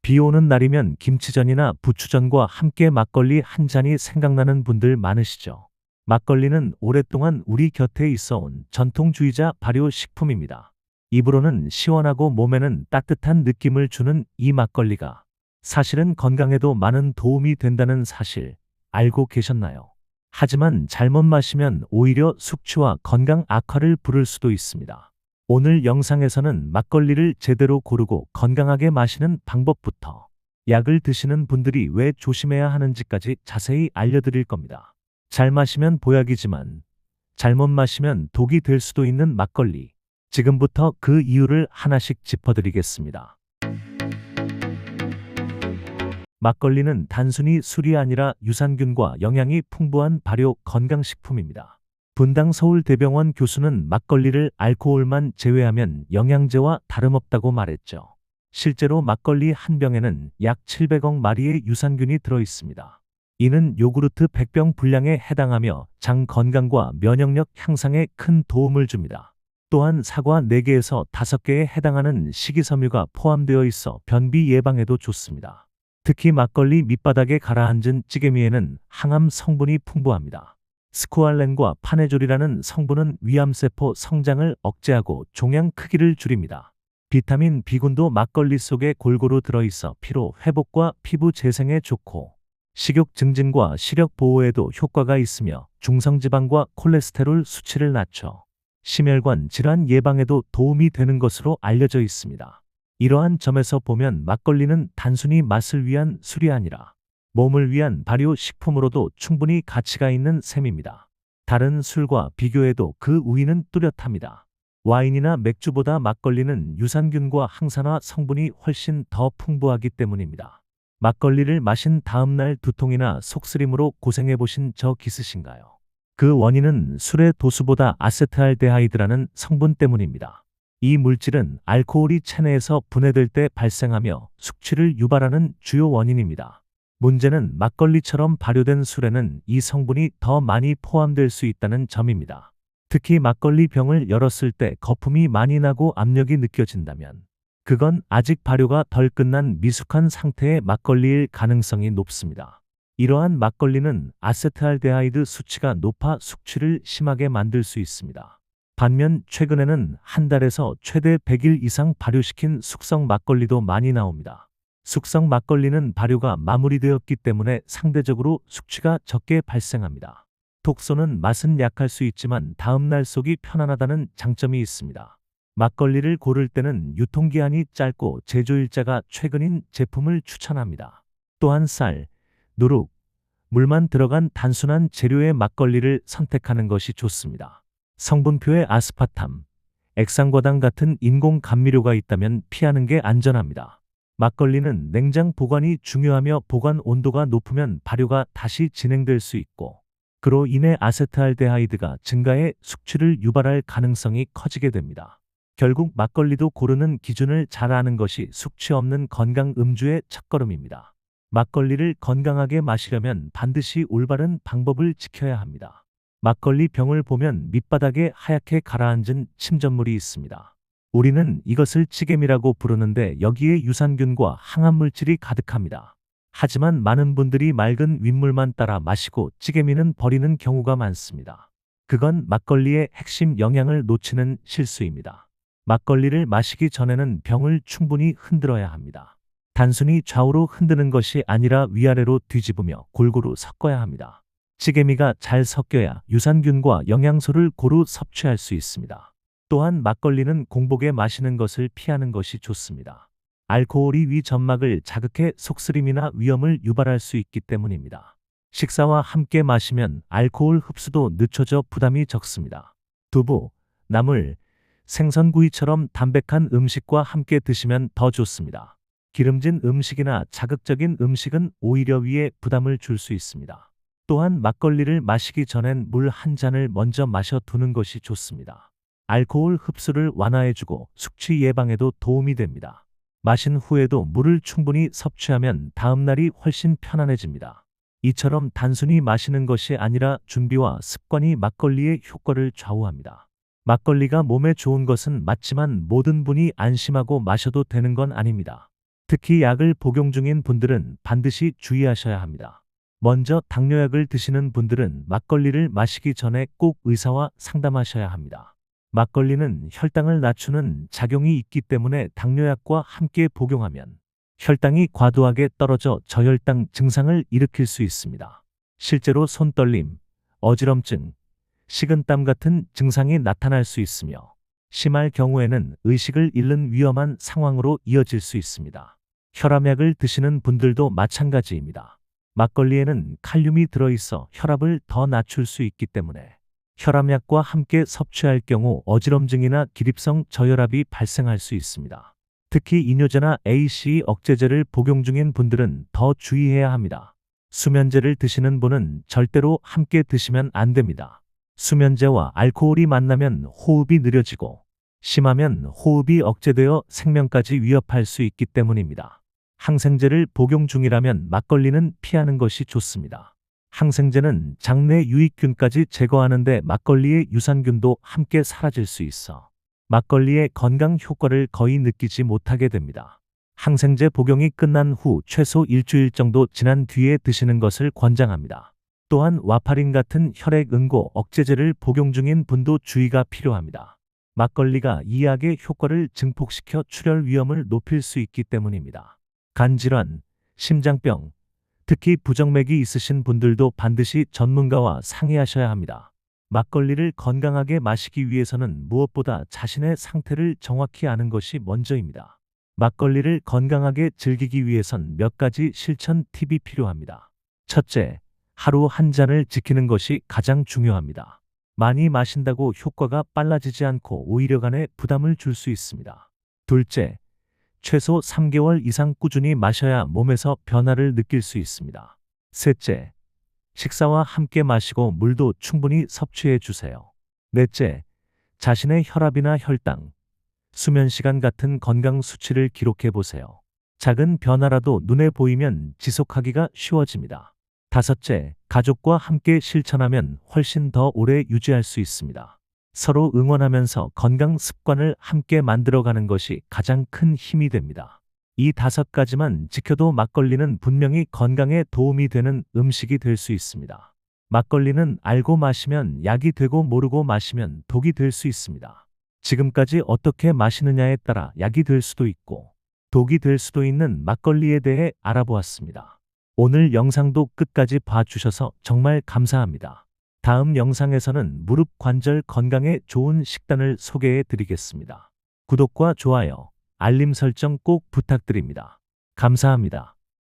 비 오는 날이면 김치전이나 부추전과 함께 막걸리 한 잔이 생각나는 분들 많으시죠? 막걸리는 오랫동안 우리 곁에 있어 온 전통주의자 발효 식품입니다. 입으로는 시원하고 몸에는 따뜻한 느낌을 주는 이 막걸리가 사실은 건강에도 많은 도움이 된다는 사실 알고 계셨나요? 하지만 잘못 마시면 오히려 숙취와 건강 악화를 부를 수도 있습니다. 오늘 영상에서는 막걸리를 제대로 고르고 건강하게 마시는 방법부터 약을 드시는 분들이 왜 조심해야 하는지까지 자세히 알려드릴 겁니다. 잘 마시면 보약이지만 잘못 마시면 독이 될 수도 있는 막걸리. 지금부터 그 이유를 하나씩 짚어드리겠습니다. 막걸리는 단순히 술이 아니라 유산균과 영양이 풍부한 발효 건강식품입니다. 분당 서울대병원 교수는 막걸리를 알코올만 제외하면 영양제와 다름없다고 말했죠. 실제로 막걸리 한 병에는 약 700억 마리의 유산균이 들어 있습니다. 이는 요구르트 100병 분량에 해당하며 장 건강과 면역력 향상에 큰 도움을 줍니다. 또한 사과 4개에서 5개에 해당하는 식이섬유가 포함되어 있어 변비 예방에도 좋습니다. 특히 막걸리 밑바닥에 가라앉은 찌개미에는 항암 성분이 풍부합니다. 스쿠알렌과 파네졸이라는 성분은 위암세포 성장을 억제하고 종양 크기를 줄입니다. 비타민 B군도 막걸리 속에 골고루 들어있어 피로 회복과 피부 재생에 좋고 식욕 증진과 시력 보호에도 효과가 있으며 중성지방과 콜레스테롤 수치를 낮춰 심혈관 질환 예방에도 도움이 되는 것으로 알려져 있습니다. 이러한 점에서 보면 막걸리는 단순히 맛을 위한 술이 아니라 몸을 위한 발효 식품으로도 충분히 가치가 있는 셈입니다. 다른 술과 비교해도 그 우위는 뚜렷합니다. 와인이나 맥주보다 막걸리는 유산균과 항산화 성분이 훨씬 더 풍부하기 때문입니다. 막걸리를 마신 다음 날 두통이나 속쓰림으로 고생해보신 적 있으신가요? 그 원인은 술의 도수보다 아세트알데하이드라는 성분 때문입니다. 이 물질은 알코올이 체내에서 분해될 때 발생하며 숙취를 유발하는 주요 원인입니다. 문제는 막걸리처럼 발효된 술에는 이 성분이 더 많이 포함될 수 있다는 점입니다. 특히 막걸리 병을 열었을 때 거품이 많이 나고 압력이 느껴진다면 그건 아직 발효가 덜 끝난 미숙한 상태의 막걸리일 가능성이 높습니다. 이러한 막걸리는 아세트알데하이드 수치가 높아 숙취를 심하게 만들 수 있습니다. 반면 최근에는 한 달에서 최대 100일 이상 발효시킨 숙성 막걸리도 많이 나옵니다. 숙성 막걸리는 발효가 마무리되었기 때문에 상대적으로 숙취가 적게 발생합니다. 톡 쏘는 맛은 약할 수 있지만 다음날 속이 편안하다는 장점이 있습니다. 막걸리를 고를 때는 유통기한이 짧고 제조일자가 최근인 제품을 추천합니다. 또한 쌀, 누룩, 물만 들어간 단순한 재료의 막걸리를 선택하는 것이 좋습니다. 성분표에 아스파탐, 액상과당 같은 인공 감미료가 있다면 피하는 게 안전합니다. 막걸리는 냉장 보관이 중요하며 보관 온도가 높으면 발효가 다시 진행될 수 있고 그로 인해 아세트알데하이드가 증가해 숙취를 유발할 가능성이 커지게 됩니다. 결국 막걸리도 고르는 기준을 잘 아는 것이 숙취 없는 건강 음주의 첫걸음입니다. 막걸리를 건강하게 마시려면 반드시 올바른 방법을 지켜야 합니다. 막걸리 병을 보면 밑바닥에 하얗게 가라앉은 침전물이 있습니다. 우리는 이것을 찌개미라고 부르는데 여기에 유산균과 항암물질이 가득합니다. 하지만 많은 분들이 맑은 윗물만 따라 마시고 찌개미는 버리는 경우가 많습니다. 그건 막걸리의 핵심 영양을 놓치는 실수입니다. 막걸리를 마시기 전에는 병을 충분히 흔들어야 합니다. 단순히 좌우로 흔드는 것이 아니라 위아래로 뒤집으며 골고루 섞어야 합니다. 찌개미가 잘 섞여야 유산균과 영양소를 고루 섭취할 수 있습니다. 또한 막걸리는 공복에 마시는 것을 피하는 것이 좋습니다. 알코올이 위 점막을 자극해 속쓰림이나 위염을 유발할 수 있기 때문입니다. 식사와 함께 마시면 알코올 흡수도 늦춰져 부담이 적습니다. 두부, 나물, 생선구이처럼 담백한 음식과 함께 드시면 더 좋습니다. 기름진 음식이나 자극적인 음식은 오히려 위에 부담을 줄 수 있습니다. 또한 막걸리를 마시기 전엔 물 한 잔을 먼저 마셔 두는 것이 좋습니다. 알코올 흡수를 완화해주고 숙취 예방에도 도움이 됩니다. 마신 후에도 물을 충분히 섭취하면 다음날이 훨씬 편안해집니다. 이처럼 단순히 마시는 것이 아니라 준비와 습관이 막걸리의 효과를 좌우합니다. 막걸리가 몸에 좋은 것은 맞지만 모든 분이 안심하고 마셔도 되는 건 아닙니다. 특히 약을 복용 중인 분들은 반드시 주의하셔야 합니다. 먼저 당뇨약을 드시는 분들은 막걸리를 마시기 전에 꼭 의사와 상담하셔야 합니다. 막걸리는 혈당을 낮추는 작용이 있기 때문에 당뇨약과 함께 복용하면 혈당이 과도하게 떨어져 저혈당 증상을 일으킬 수 있습니다. 실제로 손떨림, 어지럼증, 식은땀 같은 증상이 나타날 수 있으며 심할 경우에는 의식을 잃는 위험한 상황으로 이어질 수 있습니다. 혈압약을 드시는 분들도 마찬가지입니다. 막걸리에는 칼륨이 들어있어 혈압을 더 낮출 수 있기 때문에 혈압약과 함께 섭취할 경우 어지럼증이나 기립성 저혈압이 발생할 수 있습니다. 특히 이뇨제나 ACE 억제제를 복용 중인 분들은 더 주의해야 합니다. 수면제를 드시는 분은 절대로 함께 드시면 안 됩니다. 수면제와 알코올이 만나면 호흡이 느려지고 심하면 호흡이 억제되어 생명까지 위협할 수 있기 때문입니다. 항생제를 복용 중이라면 막걸리는 피하는 것이 좋습니다. 항생제는 장내 유익균까지 제거하는데 막걸리의 유산균도 함께 사라질 수 있어 막걸리의 건강 효과를 거의 느끼지 못하게 됩니다. 항생제 복용이 끝난 후 최소 일주일 정도 지난 뒤에 드시는 것을 권장합니다. 또한 와파린 같은 혈액 응고 억제제를 복용 중인 분도 주의가 필요합니다. 막걸리가 이 약의 효과를 증폭시켜 출혈 위험을 높일 수 있기 때문입니다. 간질환, 심장병, 특히 부정맥이 있으신 분들도 반드시 전문가와 상의하셔야 합니다. 막걸리를 건강하게 마시기 위해서는 무엇보다 자신의 상태를 정확히 아는 것이 먼저입니다. 막걸리를 건강하게 즐기기 위해선 몇 가지 실천 팁이 필요합니다. 첫째, 하루 한 잔을 지키는 것이 가장 중요합니다. 많이 마신다고 효과가 빨라지지 않고 오히려 간에 부담을 줄 수 있습니다. 둘째, 최소 3개월 이상 꾸준히 마셔야 몸에서 변화를 느낄 수 있습니다. 셋째, 식사와 함께 마시고 물도 충분히 섭취해 주세요. 넷째, 자신의 혈압이나 혈당, 수면 시간 같은 건강 수치를 기록해 보세요. 작은 변화라도 눈에 보이면 지속하기가 쉬워집니다. 다섯째, 가족과 함께 실천하면 훨씬 더 오래 유지할 수 있습니다. 서로 응원하면서 건강 습관을 함께 만들어가는 것이 가장 큰 힘이 됩니다. 이 5가지만 지켜도 막걸리는 분명히 건강에 도움이 되는 음식이 될 수 있습니다. 막걸리는 알고 마시면 약이 되고 모르고 마시면 독이 될 수 있습니다. 지금까지 어떻게 마시느냐에 따라 약이 될 수도 있고 독이 될 수도 있는 막걸리에 대해 알아보았습니다. 오늘 영상도 끝까지 봐주셔서 정말 감사합니다. 다음 영상에서는 무릎 관절 건강에 좋은 식단을 소개해 드리겠습니다. 구독과 좋아요, 알림 설정 꼭 부탁드립니다. 감사합니다.